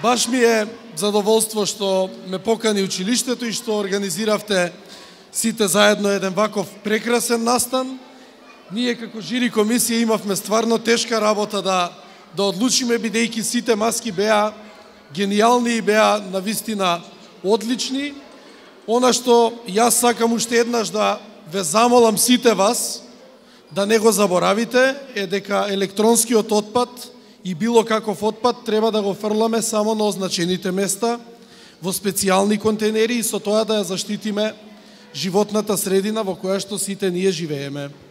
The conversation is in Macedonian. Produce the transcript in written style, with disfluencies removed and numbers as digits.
Баш ми е задоволство што ме покани училиштето и што организиравте сите заедно еден ваков прекрасен настан. Ние како жири комисија имавме стварно тешка работа да одлучиме, бидејќи сите маски беа гениални и беа навистина одлични. Она што јас сакам уште еднаш да ве замолам сите вас да не го заборавите е дека електронскиот отпад и било каков отпад треба да го фрламе само на означените места во специјални контейнери и со тоа да ја заштитиме животната средина во која што сите ние живееме.